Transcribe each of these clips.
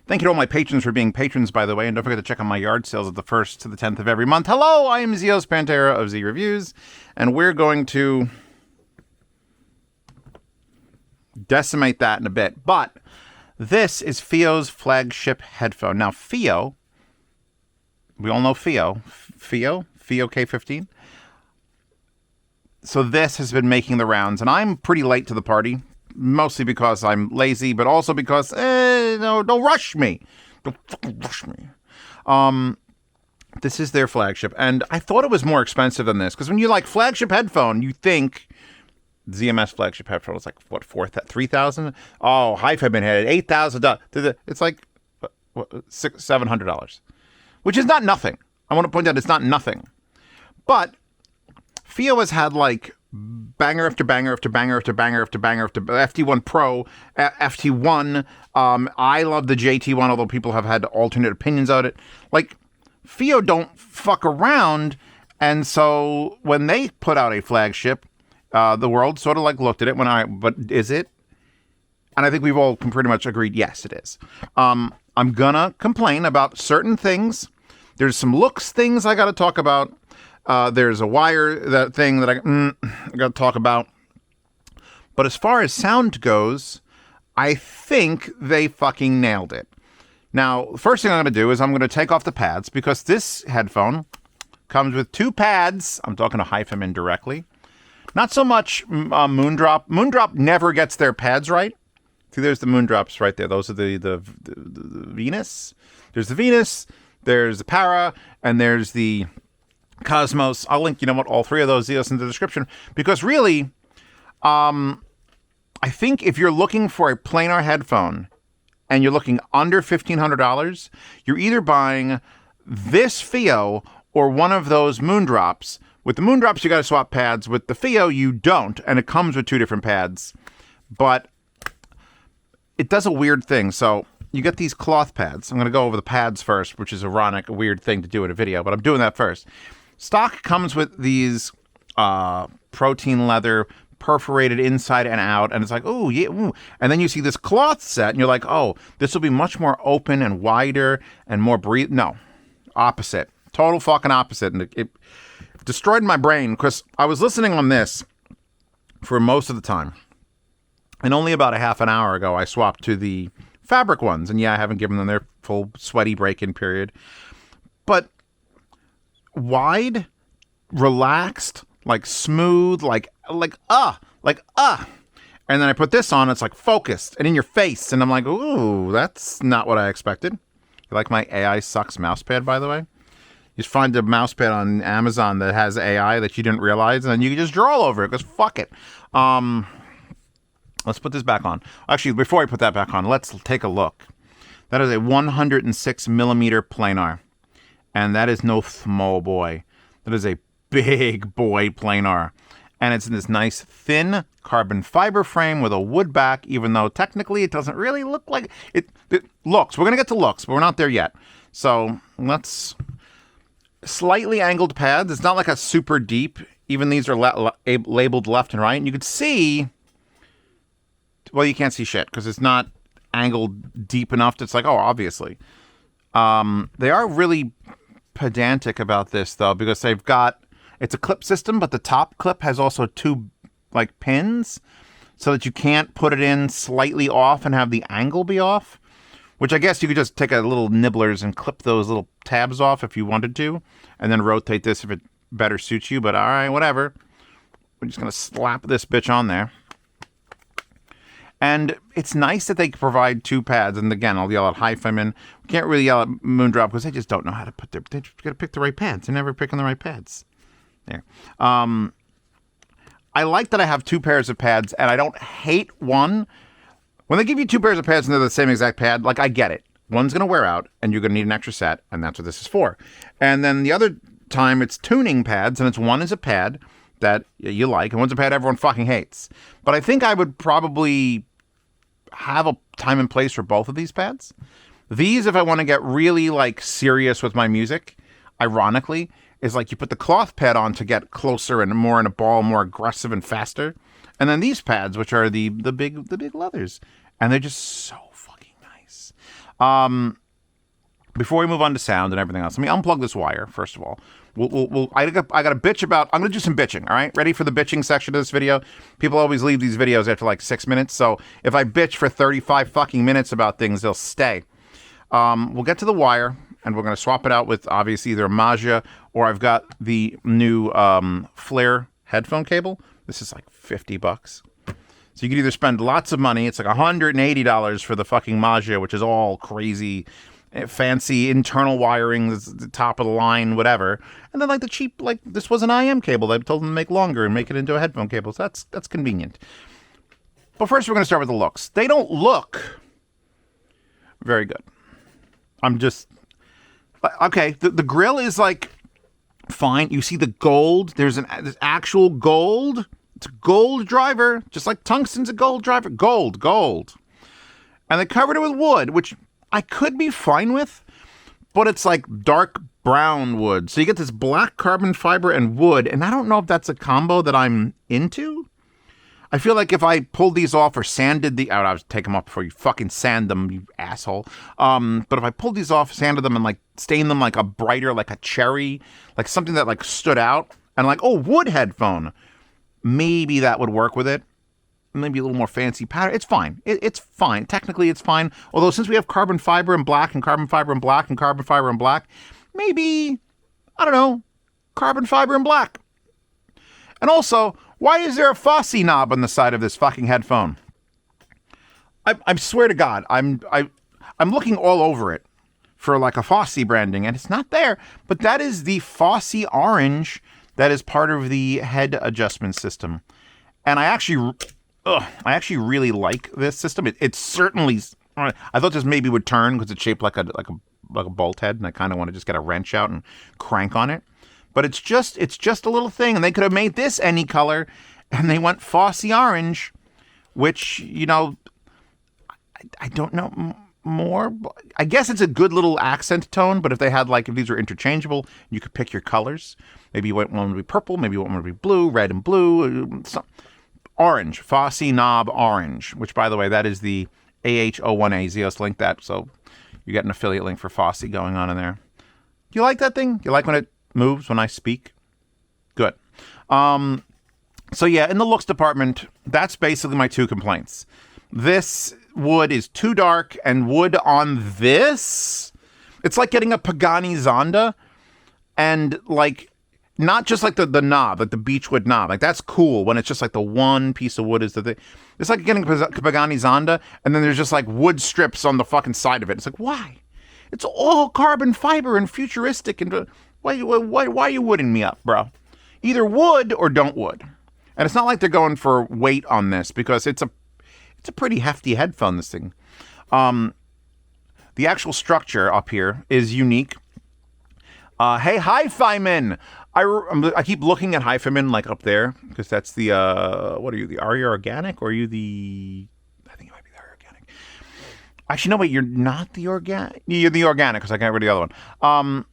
Thank you to all my patrons for being patrons, by the way, and don't forget to check out my yard sales at the 1st to the 10th of every month. Hello, I am Zeos Pantera of Z Reviews, and we're going to decimate that in a bit. But this is FiiO's flagship headphone. Now, FiiO, we all know FiiO K15. So this has been making the rounds, and I'm pretty late to the party. Mostly because I'm lazy, but also because, no, don't rush me. Don't fucking rush me. This is their flagship, and I thought it was more expensive than this, because when you like flagship headphone, you think ZMS flagship headphone is like, what, $3,000? Oh, Hi-Fi had it, $8,000. It's like $700, which is not nothing. I want to point out it's not nothing. But FiiO has had like banger after banger after banger after banger after banger after FT1 Pro, FT1. I love the JT1, although people have had alternate opinions on it. Like, FiiO don't fuck around, and so when they put out a flagship, the world sort of like looked at it but is it? And I think we've all pretty much agreed, yes, it is. I'm gonna complain about certain things. There's some looks things I gotta talk about. There's a wire thing that I got to talk about. But as far as sound goes, I think they fucking nailed it. Now, the first thing I'm going to do is I'm going to take off the pads, because this headphone comes with two pads. I'm talking to Hi-Fi directly. Not so much Moondrop. Moondrop never gets their pads right. See, there's the Moondrops right there. Those are the Venus. There's the Venus, there's the Para, and there's the Cosmos. I'll link, all three of those deals in the description, because really, I think if you're looking for a planar headphone and you're looking under $1,500, you're either buying this FiiO or one of those Moondrops. With the Moondrops, you got to swap pads. With the FiiO, you don't, and it comes with two different pads, but it does a weird thing. So you get these cloth pads. I'm going to go over the pads first, which is ironic, a weird thing to do in a video, but I'm doing that first. Stock comes with these protein leather, perforated inside and out, and it's like, ooh, yeah, ooh. And then you see this cloth set, and you're like, oh, this will be much more open and wider and more breathe. No, opposite. Total fucking opposite. And it destroyed my brain, because I was listening on this for most of the time. And only about a half an hour ago, I swapped to the fabric ones. And yeah, I haven't given them their full sweaty break-in period. But wide, relaxed, like smooth, like. And then I put this on, it's like focused and in your face. And I'm like, ooh, that's not what I expected. You like my AI sucks mousepad, by the way? You just find a mousepad on Amazon that has AI that you didn't realize, and then you can just draw all over it, because fuck it. Let's put this back on. Actually, before I put that back on, let's take a look. That is a 106 millimeter planar. And that is no small boy. That is a big boy planar. And it's in this nice thin carbon fiber frame with a wood back, even though technically it doesn't really look like it. It looks. We're going to get to looks, but we're not there yet. So let's slightly angled pads. It's not like a super deep. Even these are labeled left and right. And you could see, well, you can't see shit because it's not angled deep enough. It's like, oh, obviously. They are really pedantic about this, though, because they've got, it's a clip system, but the top clip has also two like pins so that you can't put it in slightly off and have the angle be off, which I guess you could just take a little nibblers and clip those little tabs off if you wanted to, and then rotate this if it better suits you. But all right, whatever. We're just going to slap this bitch on there. And it's nice that they provide two pads. And again, I'll yell at Hi-Fi Men. We can't really yell at Moondrop because they just don't know how to put they just got to pick the right pads. They're never picking the right pads. There. I like that I have two pairs of pads, and I don't hate one. When they give you two pairs of pads and they're the same exact pad, like, I get it. One's going to wear out, and you're going to need an extra set, and that's what this is for. And then the other time, it's tuning pads, and it's one is a pad that you like, and one's a pad everyone fucking hates. But I think I would probably have a time and place for both of these pads. These, if I want to get really, like, serious with my music, ironically, is like you put the cloth pad on to get closer and more in a ball, more aggressive and faster. And then these pads, which are the big leathers, and they're just so fucking nice. Before we move on to sound and everything else, let me unplug this wire, first of all. I got a bitch about... I'm going to do some bitching, all right? Ready for the bitching section of this video? People always leave these videos after like 6 minutes, so if I bitch for 35 fucking minutes about things, they'll stay. We'll get to the wire, and we're going to swap it out with, obviously, either a Magia, or I've got the new Flare headphone cable. This is like $50. So you can either spend lots of money. It's like $180 for the fucking Magia, which is all crazy... fancy internal wiring, the top of the line, whatever. And then like the cheap, like this was an IM cable. They told them to make longer and make it into a headphone cable. So that's convenient. But first we're going to start with the looks. They don't look very good. I'm just... Okay, the grill is like fine. You see the gold. There's actual gold. It's a gold driver, just like tungsten's a gold driver. Gold. And they covered it with wood, which... I could be fine with, but it's like dark brown wood. So you get this black carbon fiber and wood, and I don't know if that's a combo that I'm into. I feel like if I pulled these off or sanded the... I would take them off before you fucking sand them, you asshole. But if I pulled these off, sanded them, and like stained them like a brighter, like a cherry, like something that like stood out, and like, oh, wood headphone, maybe that would work with it. Maybe a little more fancy pattern. It's fine. It's fine. Technically, it's fine. Although since we have carbon fiber and black and carbon fiber and black and carbon fiber and black, maybe, I don't know, carbon fiber and black. And also, why is there a Fosse knob on the side of this fucking headphone? I swear to God, I'm looking all over it for like a Fosse branding, and it's not there. But that is the Fosse orange that is part of the head adjustment system. And I actually really like this system. It's certainly... I thought this maybe would turn because it's shaped like a bolt head, and I kind of want to just get a wrench out and crank on it. But it's just a little thing, and they could have made this any color, and they went Fosse orange, which, you know, I don't know more. I guess it's a good little accent tone, but if they had, like, if these were interchangeable, you could pick your colors. Maybe you want one to be purple, maybe you want one to be blue, red and blue, orange, Fosse knob orange, which, by the way, that is the AH01A. Zeos linked that, so you get an affiliate link for Fosse going on in there. Do you like that thing? You like when it moves when I speak? Good. So yeah, in the looks department, that's basically my two complaints. This wood is too dark, and wood on this, it's like getting a Pagani Zonda, and like, not just like the knob, like the beechwood knob. Like, that's cool when it's just like the one piece of wood is the thing. It's like getting a Pagani Zonda, and then there's just like wood strips on the fucking side of it. It's like, why? It's all carbon fiber and futuristic. And why are you wooding me up, bro? Either wood or don't wood. And it's not like they're going for weight on this, because it's a pretty hefty headphone, this thing. The actual structure up here is unique. Hey, Hi-Fi-Man! I keep looking at Hi-Fi-Man, like, up there, because that's the, what are you, are you organic, or are you the, I think it might be the organic. Actually, no, wait, you're not the organic? You're the organic, because I got rid of the other one.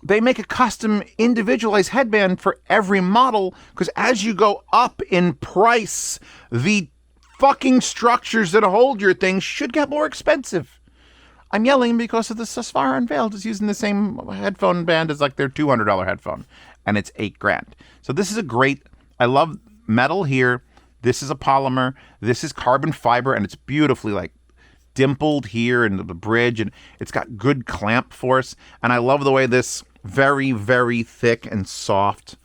They make a custom, individualized headband for every model, because as you go up in price, the fucking structures that hold your thing should get more expensive. I'm yelling because of the Susvara Unveiled is using the same headphone band as like their $200 headphone, and it's $8,000. So this is a great, I love metal here. This is a polymer. This is carbon fiber, and it's beautifully like dimpled here in the bridge, and it's got good clamp force. And I love the way this very, very thick and soft.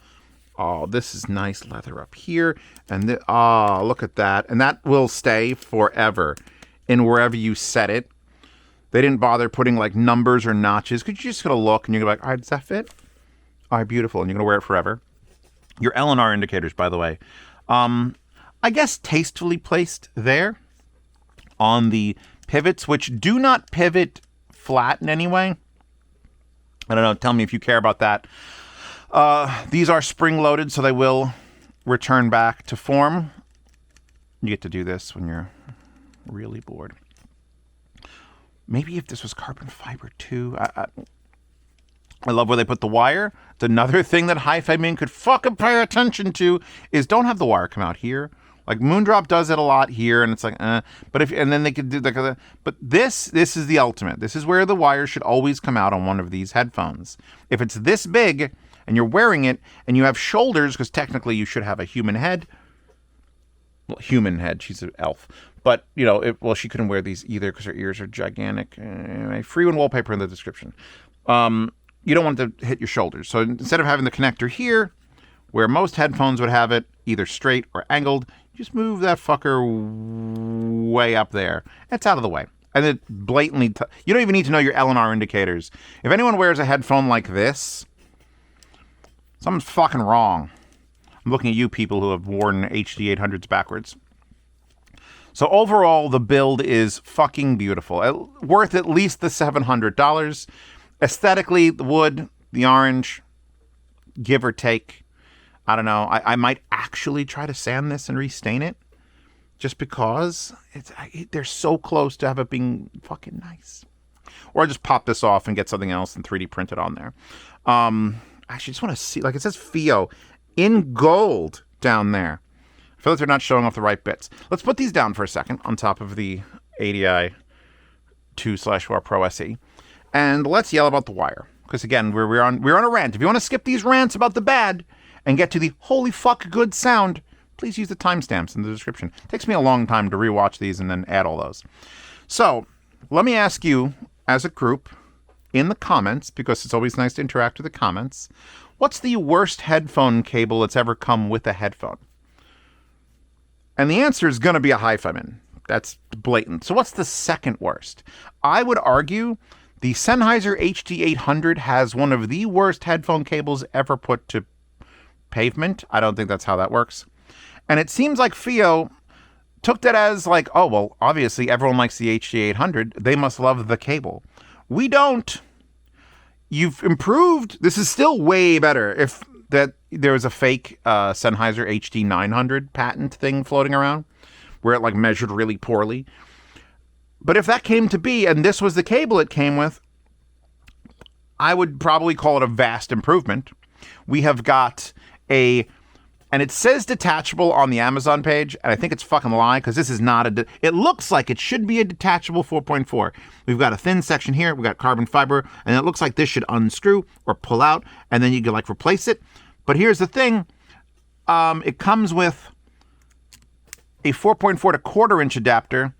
Oh, this is nice leather up here. And oh, look at that. And that will stay forever in wherever you set it. They didn't bother putting like numbers or notches. Because you're just going to look and you're going to be like, all right, does that fit? All right, beautiful. And you're going to wear it forever. Your L&R indicators, by the way. I guess tastefully placed there on the pivots, which do not pivot flat in any way. I don't know. Tell me if you care about that. These are spring-loaded, so they will return back to form. You get to do this when you're really bored. Maybe if this was carbon fiber too. I love where they put the wire. It's another thing that Hi-Fi Man could fucking pay attention to is don't have the wire come out here Like Moondrop does it a lot here, and it's like, but and then they could do like, but this is the ultimate. This is where the wire should always come out on one of these headphones. If it's this big and you're wearing it and you have shoulders, because technically you should have a human head. Well, human head. She's an elf, but you know, well, she couldn't wear these either because her ears are gigantic. FreeOne wallpaper in the description. You don't want it to hit your shoulders, so instead of having the connector here, where most headphones would have it, either straight or angled, just move that fucker way up there. It's out of the way. And it blatantly... you don't even need to know your L&R indicators. If anyone wears a headphone like this, something's fucking wrong. I'm looking at you people who have worn HD 800s backwards. So overall, the build is fucking beautiful. Worth at least the $700. Aesthetically, the wood, the orange, give or take... I don't know. I might actually try to sand this and restain it, just because they're so close to have it being fucking nice. Or I just pop this off and get something else and 3D print it on there. Actually, just want to see, like it says FiiO in gold down there. I feel like they're not showing off the right bits. Let's put these down for a second on top of the ADI 2/4 Pro SE, and let's yell about the wire. Because again, we're on a rant. If you want to skip these rants about the bad and get to the holy fuck good sound, please use the timestamps in the description. It takes me a long time to rewatch these and then add all those. So, let me ask you, as a group, in the comments, because it's always nice to interact with the comments, what's the worst headphone cable that's ever come with a headphone? And the answer is going to be a hi-fi min. That's blatant. So what's the second worst? I would argue the Sennheiser HD800 has one of the worst headphone cables ever put to pavement. I don't think that's how that works. And it seems like FiiO took that as like, oh, well, obviously everyone likes the HD800. They must love the cable. We don't. You've improved. This is still way better. If that there was a fake Sennheiser HD900 patent thing floating around where it like measured really poorly. But if that came to be and this was the cable it came with, I would probably call it a vast improvement. We have got and it says detachable on the Amazon page, and I think it's fucking lie, because this is not it looks like it should be a detachable 4.4. We've got a thin section here, we've got carbon fiber, and it looks like this should unscrew or pull out, and then you can like replace it. But here's the thing, it comes with a 4.4 to 1/4 inch adapter,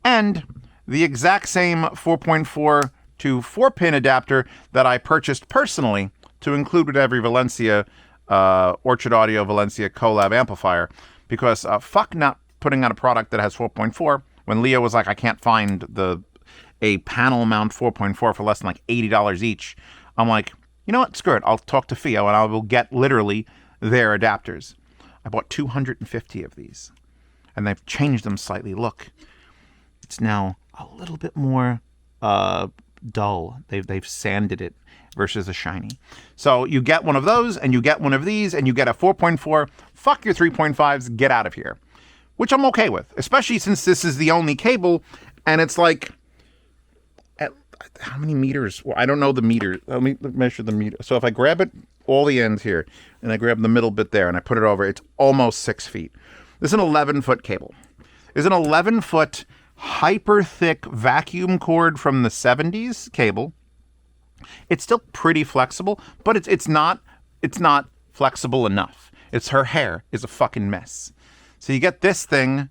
and the exact same 4.4 to 4-pin adapter that I purchased personally to include with every Valencia Orchard Audio Valencia collab amplifier, because fuck not putting out a product that has 4.4 when Leo was like, I can't find a panel mount 4.4 for less than like $80 each. I'm like, you know what, screw it, I'll talk to FiiO and I will get literally their adapters. I bought 250 of these and they've changed them slightly. Look, it's now a little bit more dull. They've sanded it versus a shiny. So you get one of those and you get one of these and you get a 4.4. Fuck your 3.5s, get out of here. Which I'm okay with, especially since this is the only cable and it's like, at how many meters? Well, I don't know the meter. Let me measure the meter. So if I grab it, all the ends here, and I grab the middle bit there and I put it over, it's almost 6 feet. This is an 11-foot cable. This is an 11-foot hyper thick vacuum cord from the 70s cable. It's still pretty flexible, but it's not flexible enough. Her hair is a fucking mess. So you get this thing,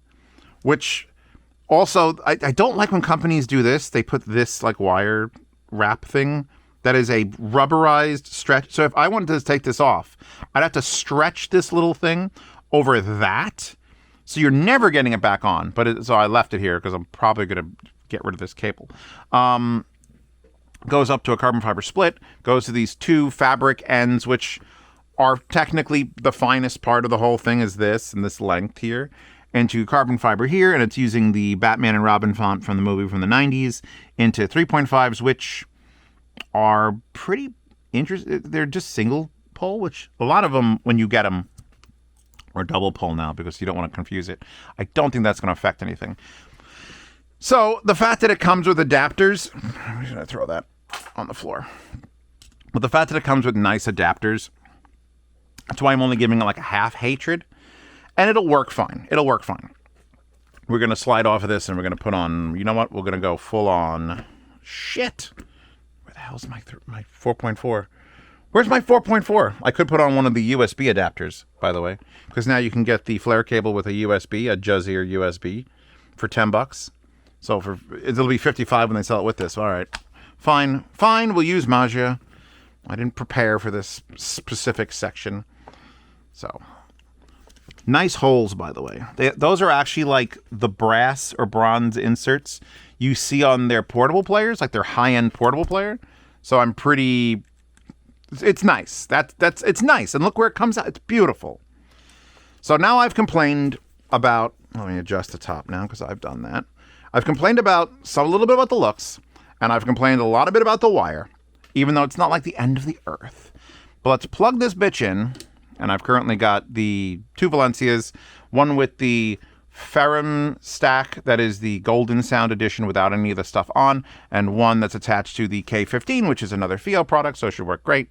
which also I don't like when companies do this. They put this like wire wrap thing that is a rubberized stretch. So if I wanted to take this off, I'd have to stretch this little thing over that. So you're never getting it back on. So I left it here because I'm probably going to get rid of this cable. Goes up to a carbon fiber split, goes to these two fabric ends, which are technically the finest part of the whole thing is this and this length here, into carbon fiber here, and it's using the Batman and Robin font from the movie from the 90s into 3.5s, which are pretty interesting. They're just single pole, which a lot of them, when you get them, are double pole now because you don't want to confuse it. I don't think that's going to affect anything. So the fact that it comes with adapters, I'm just going to throw that on the floor. But the fact that it comes with nice adapters, that's why I'm only giving it like a half hatred. And it'll work fine. It'll work fine. We're going to slide off of this and we're going to put on, you know what? We're going to go full on. Shit. Where the hell's my 4.4? Where's my 4.4? I could put on one of the USB adapters, by the way, because now you can get the flare cable with a USB, a Juzzier USB, for $10. So it'll be $55 when they sell it with this. All right. Fine. We'll use Magia. I didn't prepare for this specific section. So, nice holes, by the way. Those are actually like the brass or bronze inserts you see on their portable players, like their high-end portable player. So I'm pretty... It's nice. It's nice. And look where it comes out. It's beautiful. So now I've complained about... Let me adjust the top now because I've done that. I've complained about a little bit about the looks, and I've complained a lot of bit about the wire, even though it's not like the end of the earth. But let's plug this bitch in, and I've currently got the two Valencias, one with the Ferrum stack, that is the Golden Sound Edition without any of the stuff on, and one that's attached to the K15, which is another FiiO product, so it should work great.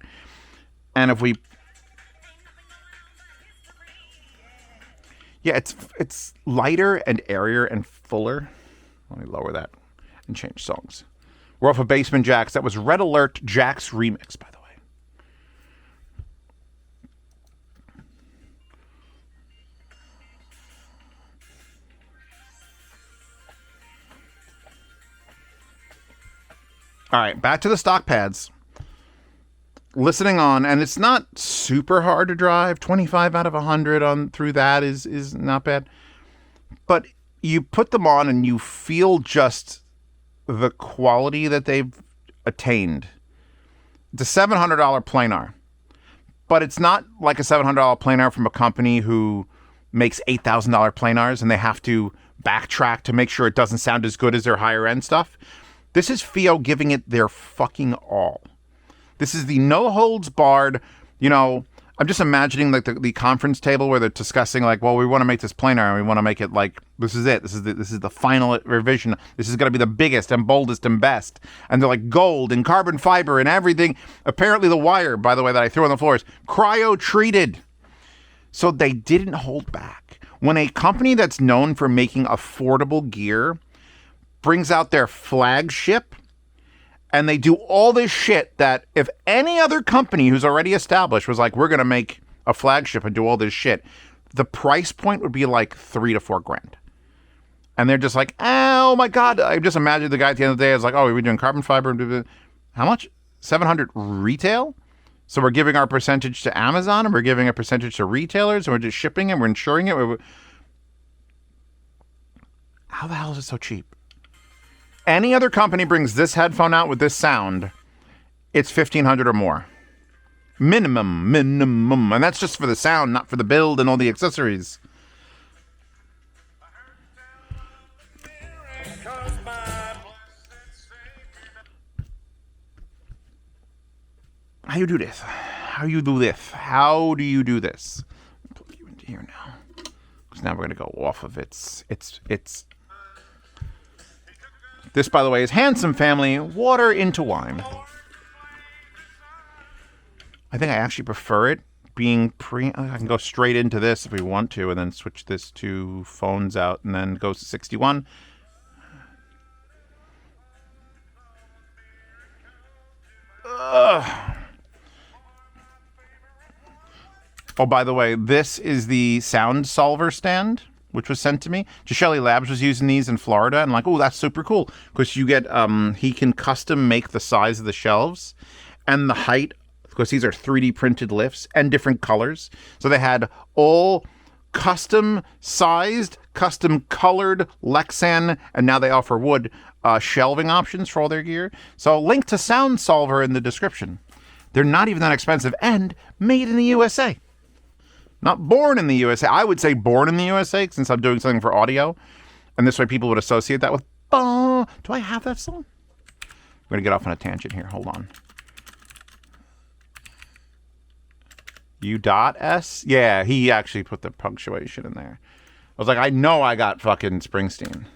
And if we... Yeah, it's lighter and airier and fuller. Let me lower that and change songs. We're off of Basement Jaxx. That was Red Alert Jaxx Remix, by the way. All right, back to the stock pads. Listening on, and it's not super hard to drive. 25 out of 100 on through that is not bad. But you put them on and you feel just the quality that they've attained. It's a $700 planar, but it's not like a $700 planar from a company who makes $8,000 planars and they have to backtrack to make sure it doesn't sound as good as their higher end stuff. This is FiiO giving it their fucking all. This is the no holds barred, you know, I'm just imagining like the conference table where they're discussing like, well, we want to make this planar and we want to make it like, this is it. This is the final revision. This is going to be the biggest and boldest and best. And they're like gold and carbon fiber and everything. Apparently the wire, by the way, that I threw on the floor is cryo treated. So they didn't hold back. When a company that's known for making affordable gear brings out their flagship, and they do all this shit that if any other company who's already established was like, we're going to make a flagship and do all this shit, the price point would be like $3,000 to $4,000. And they're just like, oh my God. I just imagine the guy at the end of the day is like, oh, we're doing carbon fiber. How much? 700 retail? So we're giving our percentage to Amazon and we're giving a percentage to retailers and we're just shipping it. We're insuring it. How the hell is it so cheap? Any other company brings this headphone out with this sound, it's $1,500 or more. Minimum. And that's just for the sound, not for the build and all the accessories. How you do this? How you do this? How do you do this? I'll plug you into here now. Because now we're going to go off of it's... This, by the way, is Handsome Family Water into Wine. I think I actually prefer it being I can go straight into this if we want to, and then switch this to phones out, and then goes to 61. Ugh. Oh, by the way, this is the sound solver stand, which was sent to me. Jashelli Labs was using these in Florida, and like, oh, that's super cool, because you get, he can custom make the size of the shelves and the height, because these are 3D printed lifts and different colors. So they had all custom sized, custom colored Lexan, and now they offer wood shelving options for all their gear. So link to Sound Solver in the description. They're not even that expensive and made in the USA. Not born in the USA. I would say born in the USA since I'm doing something for audio. And this way people would associate that with... Do I have that song? I'm going to get off on a tangent here. Hold on. U.S? Yeah, he actually put the punctuation in there. I was like, I know I got fucking Springsteen.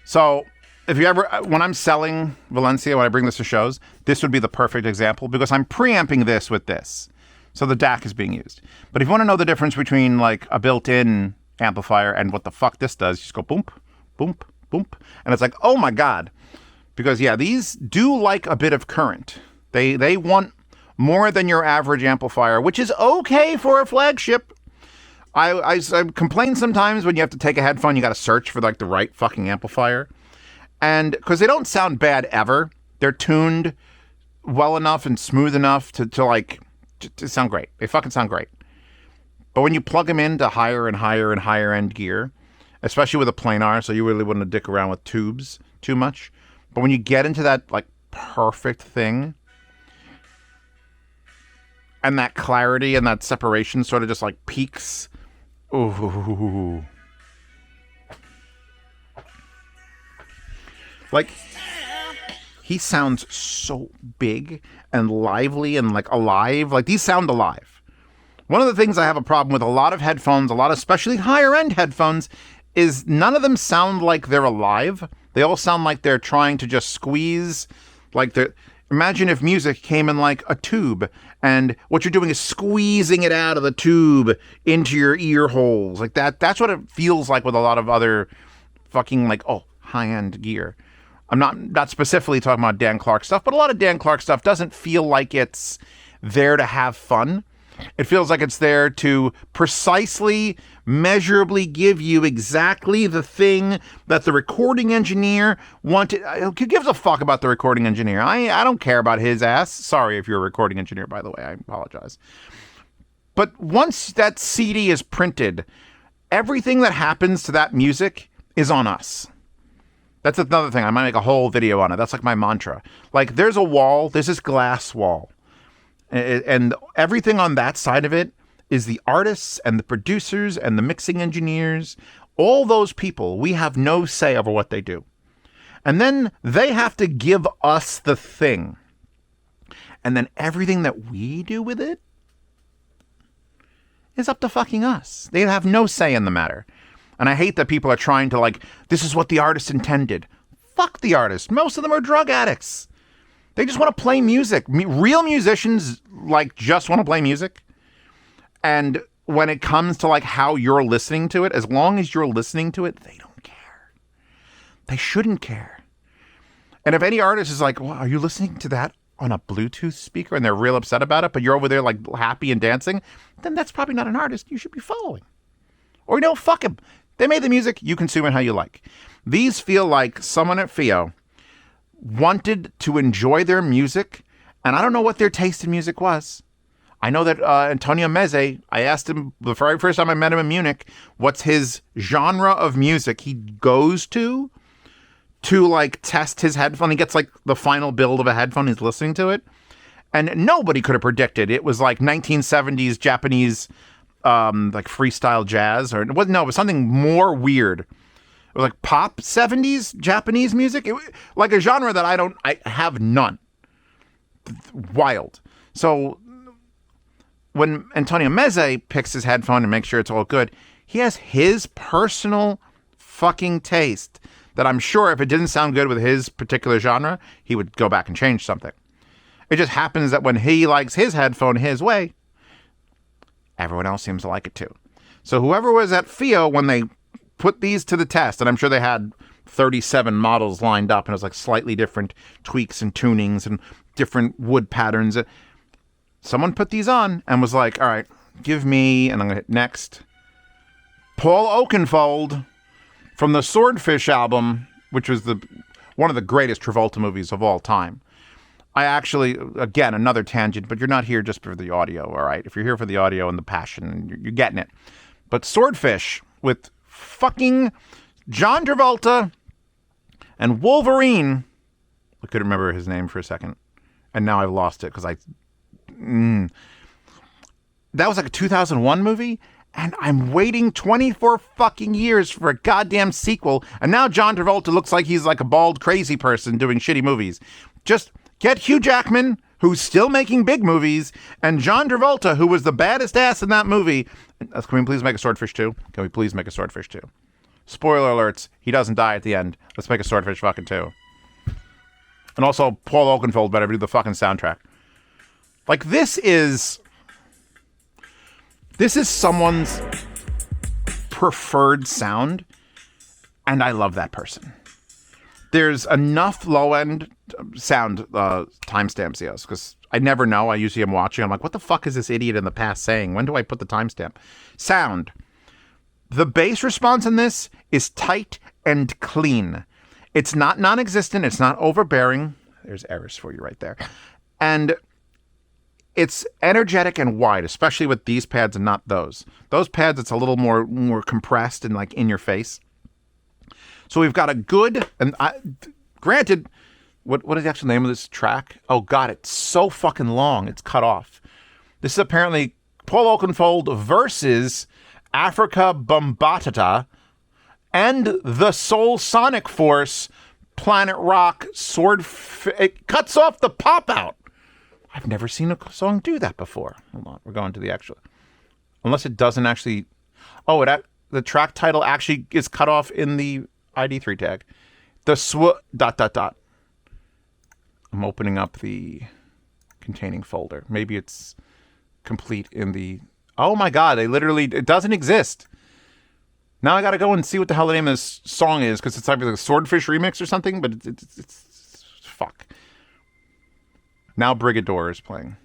So, if you ever, when I'm selling Valencia, when I bring this to shows, this would be the perfect example because I'm preamping this with this. So the DAC is being used. But if you want to know the difference between like a built-in amplifier and what the fuck this does, you just go boom, boom, boom. And it's like, oh my God. Because yeah, these do like a bit of current. They want more than your average amplifier, which is okay for a flagship. I complain sometimes when you have to take a headphone, you got to search for like the right fucking amplifier. And because they don't sound bad ever, they're tuned well enough and smooth enough to sound great. They fucking sound great. But when you plug them into higher and higher and higher end gear, especially with a planar, so you really wouldn't dick around with tubes too much. But when you get into that like perfect thing, and that clarity and that separation sort of just like peaks. Ooh. Like, he sounds so big and lively and like alive. Like, these sound alive. One of the things I have a problem with a lot of headphones, a lot of especially higher end headphones, is none of them sound like they're alive. They all sound like they're trying to just squeeze. Like, imagine if music came in like a tube and what you're doing is squeezing it out of the tube into your ear holes. Like that. That's what it feels like with a lot of other fucking like, high-end gear. I'm not specifically talking about Dan Clark stuff, but a lot of Dan Clark stuff doesn't feel like it's there to have fun. It feels like it's there to precisely, measurably give you exactly the thing that the recording engineer wanted. Who gives a fuck about the recording engineer? I don't care about his ass. Sorry if you're a recording engineer, by the way. I apologize. But once that CD is printed, everything that happens to that music is on us. That's another thing. I might make a whole video on it. That's like my mantra. Like, there's a wall. There's this glass wall. And everything on that side of it is the artists and the producers and the mixing engineers. All those people, we have no say over what they do. And then they have to give us the thing. And then everything that we do with it is up to fucking us. They have no say in the matter. And I hate that people are trying to like, this is what the artist intended. Fuck the artist. Most of them are drug addicts. They just want to play music. Real musicians like just want to play music. And when it comes to like how you're listening to it, as long as you're listening to it, they don't care. They shouldn't care. And if any artist is like, well, are you listening to that on a Bluetooth speaker? And they're real upset about it, but you're over there like happy and dancing, then that's probably not an artist you should be following. Or fuck him. They made the music, you consume it how you like. These feel like someone at FiiO wanted to enjoy their music, and I don't know what their taste in music was. I know that Antonio Meze, I asked him the very first time I met him in Munich, what's his genre of music he goes to like test his headphone. He gets like the final build of a headphone, he's listening to it. And nobody could have predicted it was like 1970s Japanese like freestyle jazz, or it was something more weird. It was like pop 70s Japanese music. It was like a genre that I have none. Wild. So when Antonio Meze picks his headphone and makes sure it's all good, he has his personal fucking taste that I'm sure if it didn't sound good with his particular genre, he would go back and change something. It just happens that when he likes his headphone his way, everyone else seems to like it too. So whoever was at FiiO when they put these to the test, and I'm sure they had 37 models lined up, and it was like slightly different tweaks and tunings and different wood patterns. Someone put these on and was like, all right, give me, and I'm going to hit next, Paul Oakenfold from the Swordfish album, which was one of the greatest Travolta movies of all time. I actually, again, another tangent, but you're not here just for the audio, all right? If you're here for the audio and the passion, you're getting it. But Swordfish with fucking John Travolta and Wolverine. I couldn't remember his name for a second. And now I've lost it because that was like a 2001 movie. And I'm waiting 24 fucking years for a goddamn sequel. And now John Travolta looks like he's like a bald, crazy person doing shitty movies. Just get Hugh Jackman, who's still making big movies, and John Travolta, who was the baddest ass in that movie. Can we please make a Swordfish 2? Can we please make a Swordfish 2? Spoiler alerts, he doesn't die at the end. Let's make a Swordfish fucking 2. And also, Paul Oakenfold better do the fucking soundtrack. Like, this is someone's preferred sound, and I love that person. There's enough low-end sound timestamps, yes, because I never know. I usually am watching. I'm like, what the fuck is this idiot in the past saying? When do I put the timestamp? Sound. The bass response in this is tight and clean. It's not non-existent. It's not overbearing. There's errors for you right there. And it's energetic and wide, especially with these pads and not those. Those pads, it's a little more compressed and like in your face. So we've got a good, and granted, what is the actual name of this track? Oh God, it's so fucking long. It's cut off. This is apparently Paul Oakenfold versus Africa Bambaataa and the Soul Sonic Force, Planet Rock, Swordfish. It cuts off the pop out. I've never seen a song do that before. Hold on, we're going to the actual. Unless it doesn't actually. Oh, the track title actually is cut off in the ID3 tag. The ... I'm opening up the containing folder. Maybe it's complete in the. Oh my God! It doesn't exist. Now I gotta go and see what the hell the name of this song is, because it's either like a Swordfish remix or something. But it's fuck. Now Brigador is playing.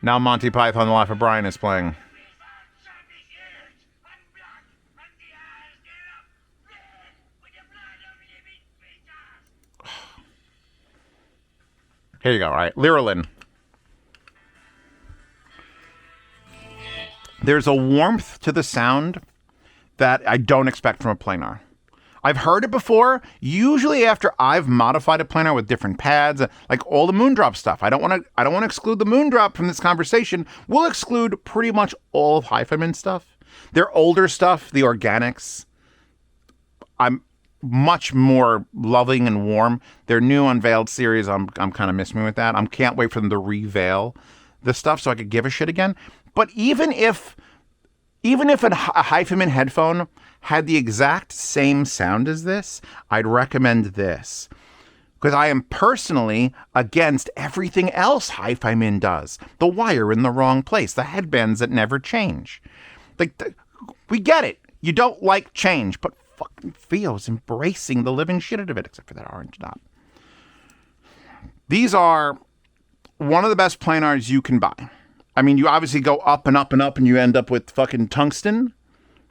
Now Monty Python and the Life of Brian is playing. Here you go, all right. Lyralyn. There's a warmth to the sound that I don't expect from a planar. I've heard it before, usually after I've modified a planar with different pads, like all the Moondrop stuff. I don't want to exclude the Moondrop from this conversation. We'll exclude pretty much all of HiFiMin stuff. Their older stuff, the organics, I'm much more loving and warm. Their new Unveiled series, I'm kind of missing with that. I can't wait for them to reveal the stuff so I could give a shit again. But even if a HiFiMin headphone had the exact same sound as this, I'd recommend this. Because I am personally against everything else HiFiMin does. The wire in the wrong place, the headbands that never change. We get it. You don't like change, but fucking FiiO's embracing the living shit out of it, except for that orange dot. These are one of the best planars you can buy. I mean, you obviously go up and up and up, and you end up with fucking tungsten,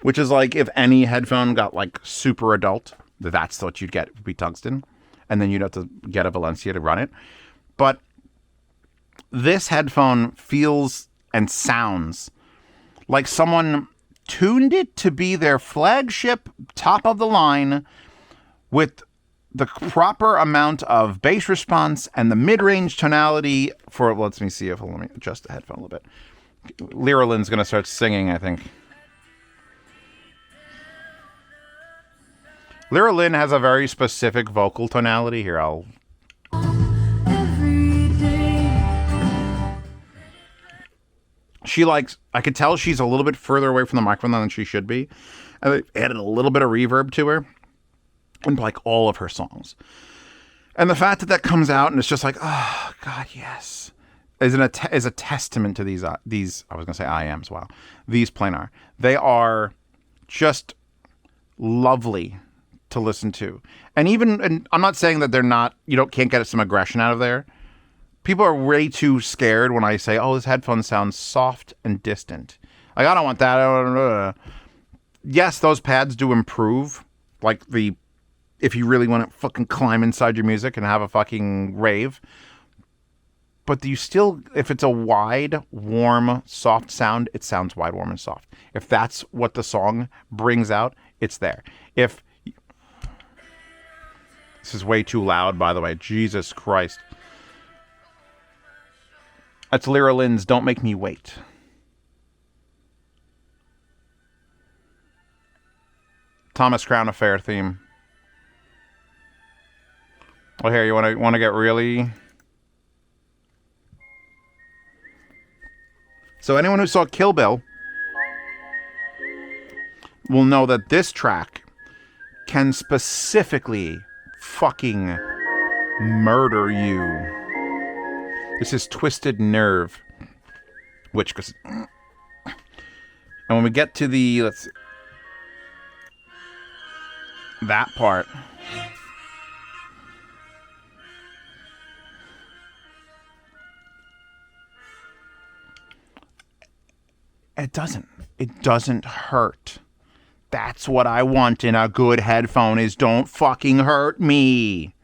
which is like if any headphone got like super adult, that's what you'd get, would be tungsten. And then you'd have to get a Valencia to run it. But this headphone feels and sounds like someone tuned it to be their flagship, top of the line, with the proper amount of bass response and the mid-range tonality for, let me adjust the headphone a little bit. Lyralyn's going to start singing, I think. Lyralyn has a very specific vocal tonality. Here, I could tell she's a little bit further away from the microphone than she should be. And they added a little bit of reverb to her in like all of her songs. And the fact that comes out and it's just like, oh God, yes, is a testament to these, I was going to say IAMs, wow. These planar. They are just lovely to listen to. And I'm not saying that they're not, can't get some aggression out of there. People are way too scared when I say, oh, this headphone sounds soft and distant. Like, I don't want that. Yes, those pads do improve. Like if you really want to fucking climb inside your music and have a fucking rave. But if it's a wide, warm, soft sound, it sounds wide, warm, and soft. If that's what the song brings out, it's there. This is way too loud, by the way. Jesus Christ. That's Lyralyn's Don't Make Me Wait. Thomas Crown Affair theme. Well, here, you want to get really... So anyone who saw Kill Bill will know that this track can specifically fucking murder you. This is Twisted Nerve, which goes... And when we get to the... Let's see. That part... It doesn't hurt. That's what I want in a good headphone, is don't fucking hurt me.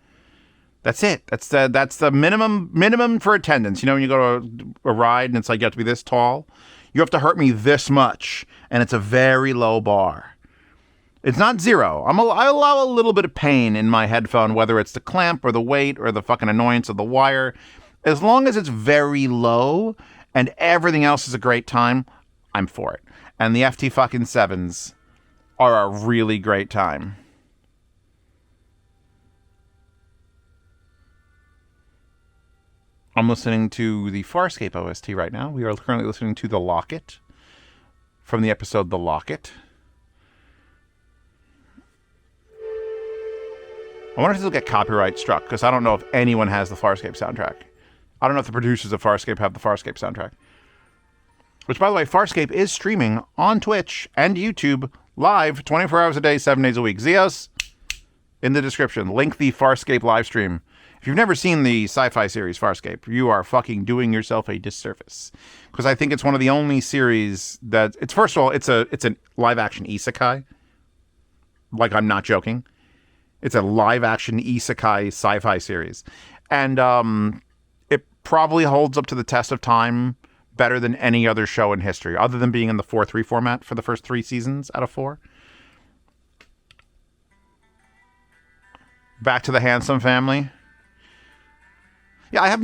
That's it. That's the minimum for attendance. You know, when you go to a ride and it's like you have to be this tall, you have to hurt me this much, and it's a very low bar. It's not zero. I allow a little bit of pain in my headphone, whether it's the clamp or the weight or the fucking annoyance of the wire. As long as it's very low and everything else is a great time, I'm for it. And the FT7s are a really great time. I'm listening to the Farscape OST right now. We are currently listening to The Locket from the episode The Locket. I wonder if this will get copyright struck, because I don't know if anyone has the Farscape soundtrack. I don't know if the producers of Farscape have the Farscape soundtrack. Which, by the way, Farscape is streaming on Twitch and YouTube live 24 hours a day, 7 days a week. Zeos, in the description, link the Farscape livestream. If you've never seen the sci-fi series Farscape, you are fucking doing yourself a disservice. Because I think it's one of the only series that... It's, first of all, it's a live-action isekai. Like, I'm not joking. It's a live-action isekai sci-fi series. And it probably holds up to the test of time better than any other show in history, other than being in the 4-3 format for the first 3 seasons out of 4. Back to the Handsome Family. Yeah,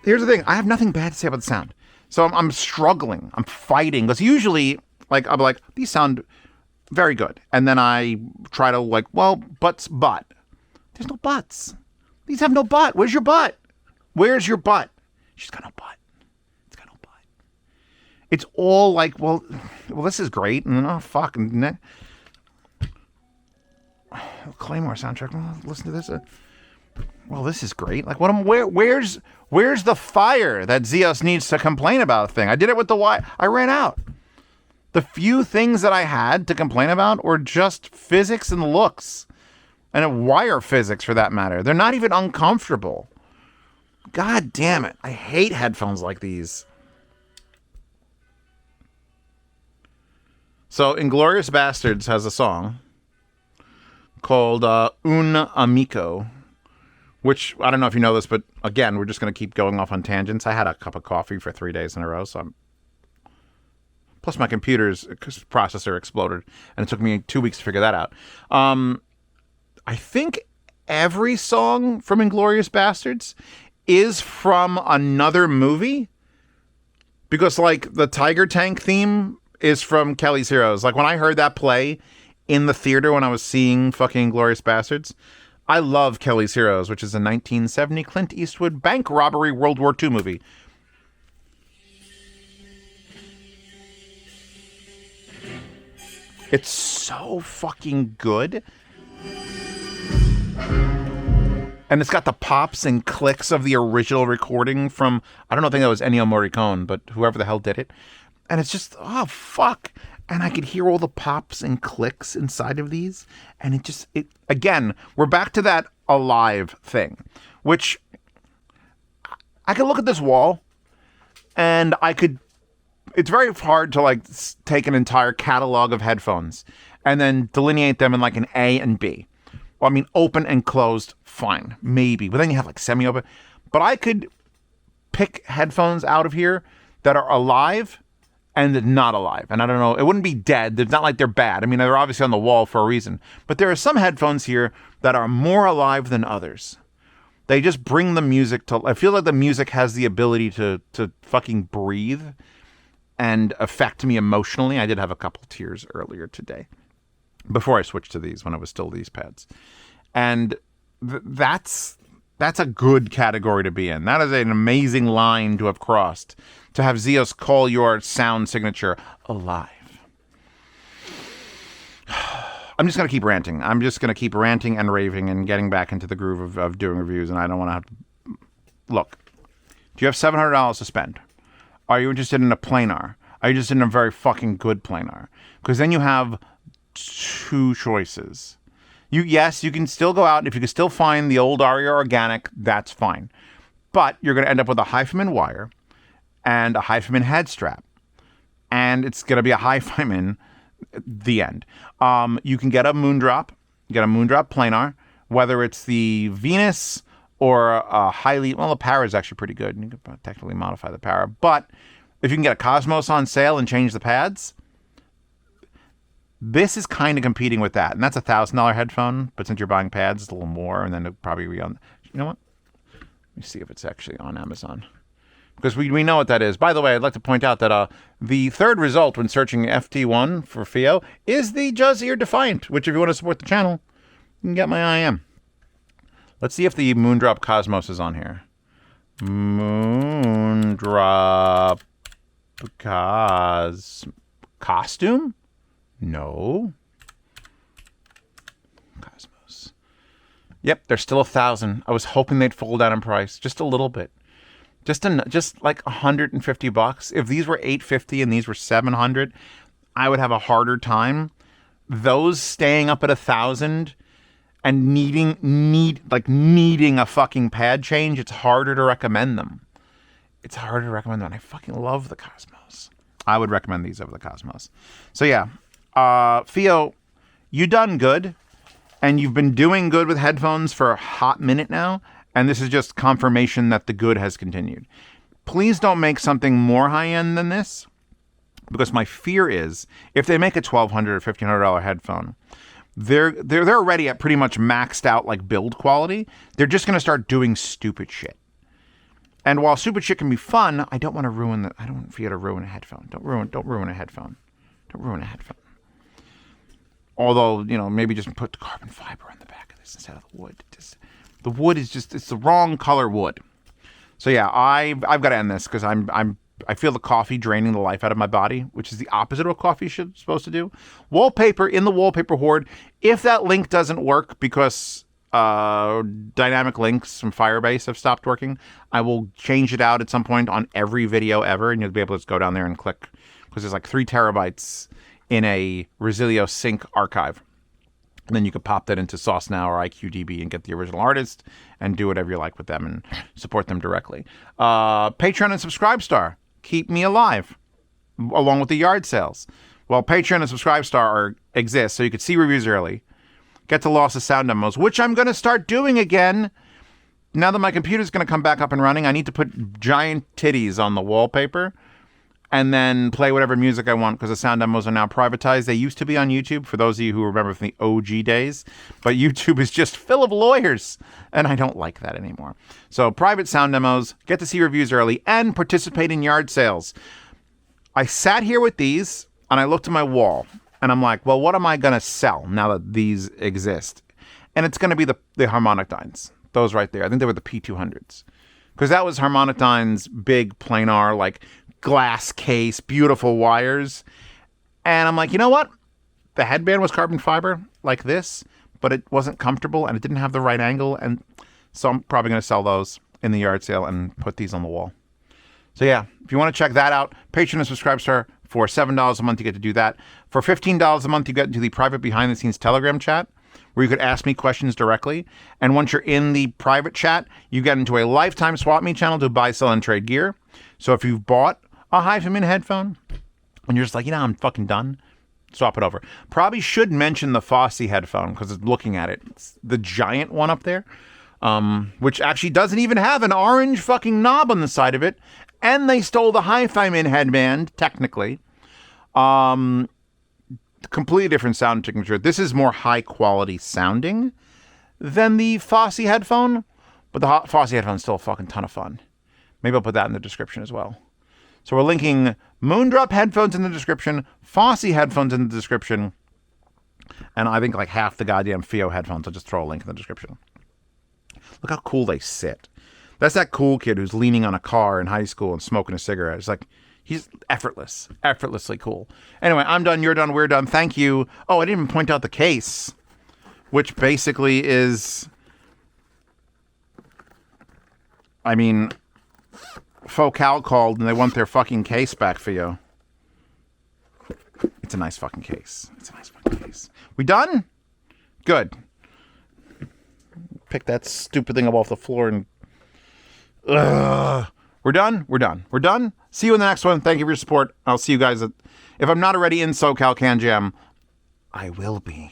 here's the thing. I have nothing bad to say about the sound. So I'm struggling. I'm fighting. Because usually, like, I'll be like, these sound very good. And then I try to, like, well, but. There's no buts. These have no butt. Where's your butt? Where's your butt? She's got no butt. It's all like, well, this is great. And then, oh, fuck. And Claymore soundtrack. Well, listen to this. Well, this is great. Like, where's the fire that Zeus needs to complain about thing? I did it with the wire. I ran out. The few things that I had to complain about were just physics and looks. And wire physics, for that matter. They're not even uncomfortable. God damn it. I hate headphones like these. So, Inglourious Bastards has a song called Un Amico, which, I don't know if you know this, but again, we're just going to keep going off on tangents. I had a cup of coffee for 3 days in a row, so plus my computer's processor exploded, and it took me 2 weeks to figure that out. I think every song from Inglourious Bastards is from another movie, because, like, the Tiger Tank theme is from Kelly's Heroes. Like, when I heard that play in the theater when I was seeing fucking Inglourious Bastards, I love Kelly's Heroes, which is a 1970 Clint Eastwood bank robbery World War II movie. It's so fucking good. And it's got the pops and clicks of the original recording from, I don't know, I think that was Ennio Morricone, but whoever the hell did it. And it's just, oh, fuck. And I could hear all the pops and clicks inside of these. And again, we're back to that alive thing, which I could look at this wall and it's very hard to, like, take an entire catalog of headphones and then delineate them in, like, an A and B. Well, I mean, open and closed, fine, maybe. But then you have, like, semi-open. But I could pick headphones out of here that are alive and not alive. And I don't know, it wouldn't be dead. It's not like they're bad. I mean, they're obviously on the wall for a reason. But there are some headphones here that are more alive than others. They just bring the music to... I feel like the music has the ability to fucking breathe and affect me emotionally. I did have a couple tears earlier today, before I switched to these, when it was still these pads. And that's a good category to be in. That is an amazing line to have crossed. To have Zeus call your sound signature alive. I'm just going to keep ranting. I'm just going to keep ranting and raving and getting back into the groove of doing reviews, and I don't want to have to... Look, do you have $700 to spend? Are you interested in a planar? Are you interested in a very fucking good planar? Because then you have two choices. Yes, you can still go out. If you can still find the old Aria Organic, that's fine. But you're going to end up with a hi-fi wire and a hi-fi head strap. And it's going to be a hi-fi the end. You can get a Moondrop. Get a Moondrop planar, whether it's the Venus or a highly... Well, the power is actually pretty good. You can technically modify the power. But if you can get a Cosmos on sale and change the pads... This is kind of competing with that. And that's a $1,000 headphone. But since you're buying pads, it's a little more. And then it'll probably be on... You know what? Let me see if it's actually on Amazon. Because we know what that is. By the way, I'd like to point out that the third result when searching FT1 for FiiO is the Just Ear Defiant. Which, if you want to support the channel, you can get my IM. Let's see if the Moondrop Cosmos is on here. Moondrop... Costume? No. Cosmos. Yep, they're still $1,000. I was hoping they'd fall down in price just a little bit. Just like $150. If these were $850 and these were $700, I would have a harder time. Those staying up at $1,000 and needing a fucking pad change, it's harder to recommend them. It's harder to recommend them. And I fucking love the Cosmos. I would recommend these over the Cosmos. So yeah. FiiO, you done good, and you've been doing good with headphones for a hot minute now, and this is just confirmation that the good has continued. Please don't make something more high-end than this, because my fear is, if they make a $1,200 or $1,500 headphone, they're already at pretty much maxed out like build quality. They're just going to start doing stupid shit. And while stupid shit can be fun, I don't want FiiO to ruin a headphone. Don't ruin a headphone. Don't ruin a headphone. Although, maybe just put the carbon fiber on the back of this instead of the wood. The wood is it's the wrong color wood. So yeah, I've got to end this because I feel the coffee draining the life out of my body, which is the opposite of what coffee is supposed to do. Wallpaper in the wallpaper horde. If that link doesn't work because dynamic links from Firebase have stopped working, I will change it out at some point on every video ever, and you'll be able to just go down there and click, because there's like 3 terabytes in a Resilio sync archive. And then you could pop that into Sauce Now or IQDB and get the original artist and do whatever you like with them and support them directly. Patreon and Subscribestar keep me alive, along with the yard sales. Well, Patreon and Subscribestar exist, so you could see reviews early, get to Loss of Sound demos, which I'm going to start doing again. Now that my computer's going to come back up and running, I need to put giant titties on the wallpaper and then play whatever music I want, because the sound demos are now privatized. They used to be on YouTube, for those of you who remember from the OG days, but YouTube is just full of lawyers, and I don't like that anymore. So private sound demos, get to see reviews early, and participate in yard sales. I sat here with these, and I looked at my wall, and I'm like, well, what am I going to sell now that these exist? And it's going to be the Harmonic Dynes. Those right there. I think they were the P200s. Because that was Harmonic Dyne's big planar, like, glass case, beautiful wires. And I'm like, you know what? The headband was carbon fiber like this, but it wasn't comfortable and it didn't have the right angle. And so I'm probably going to sell those in the yard sale and put these on the wall. So yeah, if you want to check that out, Patreon and Subscribestar. For $7 a month, you get to do that. For $15 a month, you get into the private behind-the-scenes Telegram chat, where you could ask me questions directly. And once you're in the private chat, you get into a lifetime Swap Me channel to buy, sell, and trade gear. So if you've bought a hi-fi headphone and you're just like, I'm fucking done, swap it over. Probably should mention the Fosse headphone, because it's looking at it. It's the giant one up there, which actually doesn't even have an orange fucking knob on the side of it. And they stole the hi-fi headband, technically. Completely different sound signature. This is more high-quality sounding than the Fosse headphone, but the Fosse headphone is still a fucking ton of fun. Maybe I'll put that in the description as well. So we're linking Moondrop headphones in the description, Fosse headphones in the description, and I think like half the goddamn FiiO headphones. I'll just throw a link in the description. Look how cool they sit. That's that cool kid who's leaning on a car in high school and smoking a cigarette. It's like, He's effortlessly cool. Anyway, I'm done. You're done. We're done. Thank you. Oh, I didn't even point out the case, which basically is, I mean, Focal called and they want their fucking case back for you. It's a nice fucking case. We done? Good. Pick that stupid thing up off the floor and... We're done. See you in the next one. Thank you for your support. I'll see you guys if I'm not already in SoCal Can Jam, I will be.